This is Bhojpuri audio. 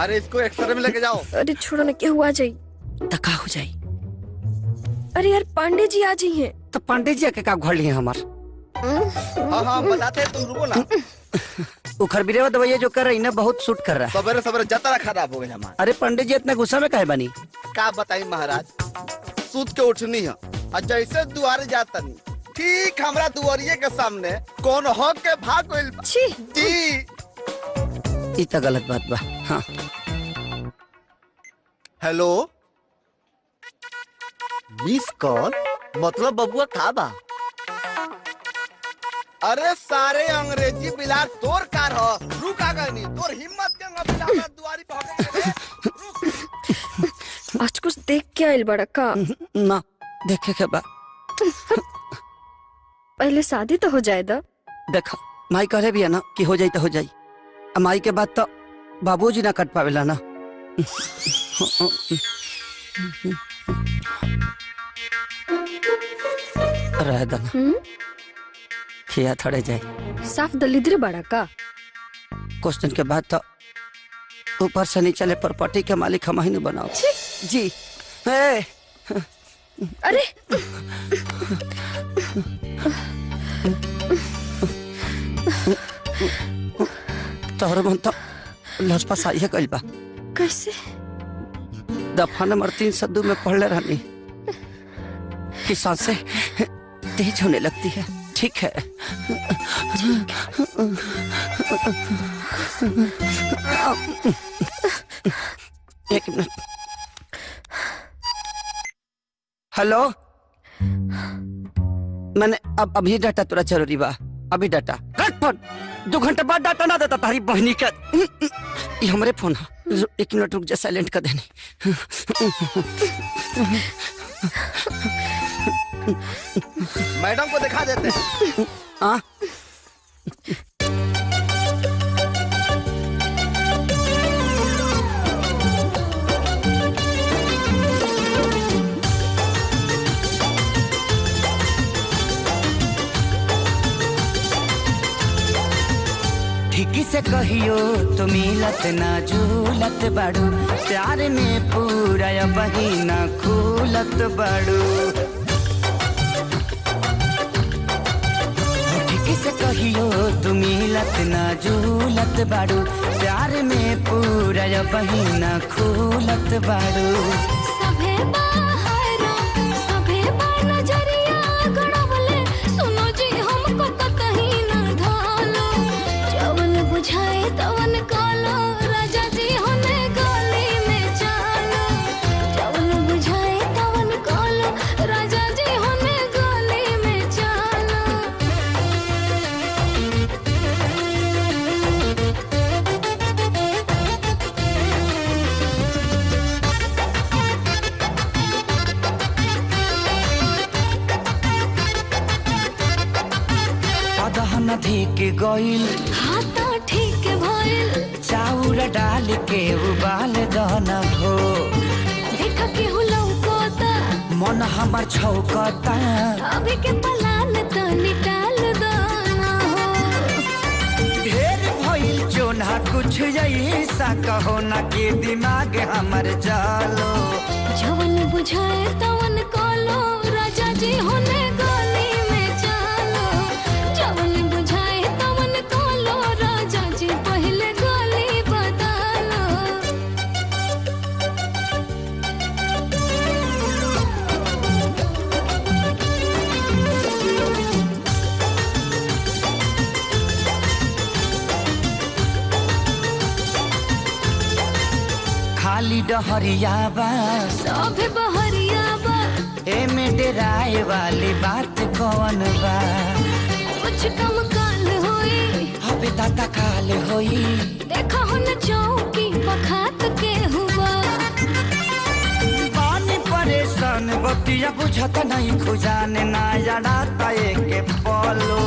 अरे इसको एक्सरे में लेके जाओ। अरे छोड़ो ना, क्या हुआ जाई? तका हो जाई। अरे यार पांडे जी आ जी हैं। तो पांडे जी के का घर लिए हमार। हाँ हाँ बताते हैं, तुम रुको ना। उखर बिरेवा दवाइया जो कर रही ना बहुत सूट कर रहा है। सवेरे सवेरे जतरा खराब हो गई हमारा। अरे पंडित जी इतना गुस्सा में काहे बनी? का बताई महाराज, सूत के उठनी है और जैसे दुआरे जाता नहीं, ठीक हमारा दुआरिये के सामने कौन हो के भाग गइल बा। छी जी ई तो गलत बात बा। हाँ हेलो, मिस कॉल मतलब बबुआ का बा? अरे सारे अंग्रेजी बिलार तोर कार हो, रुक आ गई नहीं तोर हिम्मत के ना बिलार दुआरी पे हो। आज कुछ देख के आइल बड़ा का? ना देखे के बा। पहले शादी तो हो जाए दा। देखा माई कहले भी है ना कि हो जाई तो हो जाई। माई के बाद तो बाबूजी ना कट पावेला ना। रह दना खिया थड़े जाए। साफ दलिद्र बड़ा का? कुछ दिन के बाद तो ऊपर से नीचे ले प्रॉपर्टी के मालिक हम ही नहीं बनाओ जी। ए अरे तोहर मन तो लसपा साइए गइल बा। कैसे? दफा नंबर 302 में पढ़ले रहनी कि सांसें तेज होने लगती है। ठीक है, एक मिनट। हेलो, मैंने अब अभी डाटा तुरा जरूरी बा। अभी डाटा कट फोन। 2 घंटे बाद डाटा ना देता तारी बहनी का। ये हमारे फोन है। 1 मिनट रुक जा, साइलेंट कर देनी। मैडम को दिखा देते हैं। हाँ ठीक से कहियो तो मिलत ना झूलत बाड़ू, प्यार में पूरा बहिना खूलत बाड़ू। ठीक से कहियो तो मिलत ना झूलत बाड़ू, प्यार में पूरा बहिना खूलत बाड़ू। सभे बाहर सभे नजरिया गड़बले, सुनो जी हमको कतही ना ढालो, जवन बुझाए तवन कालो, राजा जी होने गली में चालो, जवन बुझाए तवन कालो, राजा जी होने गली में चालो। पदहन धिक गइल, हाँ तो ठीक भइल, चाउर डाल के उबाल दना हो, देख के लौकोता, मन हमर छौकता। अभी के पलान तो निकाल दो ना हो। ढेर भइल जोना कुछ ऐसा कहो ना के दिमाग हमर जालो, जवन बुझाए तवन कालो, राजा जी होने गली में चालो, जवन बुझाए तवन कालो, राजा जी पहले गली बदलो। खाली डहरिया बा सभे बहरिया बा, एमे डेराए वाली बात कौन बा? कुछ कम काल होई, अबे दादा काल होई। देखा हो न चौकी पखात के हुआ, पानी परेशान बतिया बुझत नहीं खुजाने ना जड़ाता एक पलो।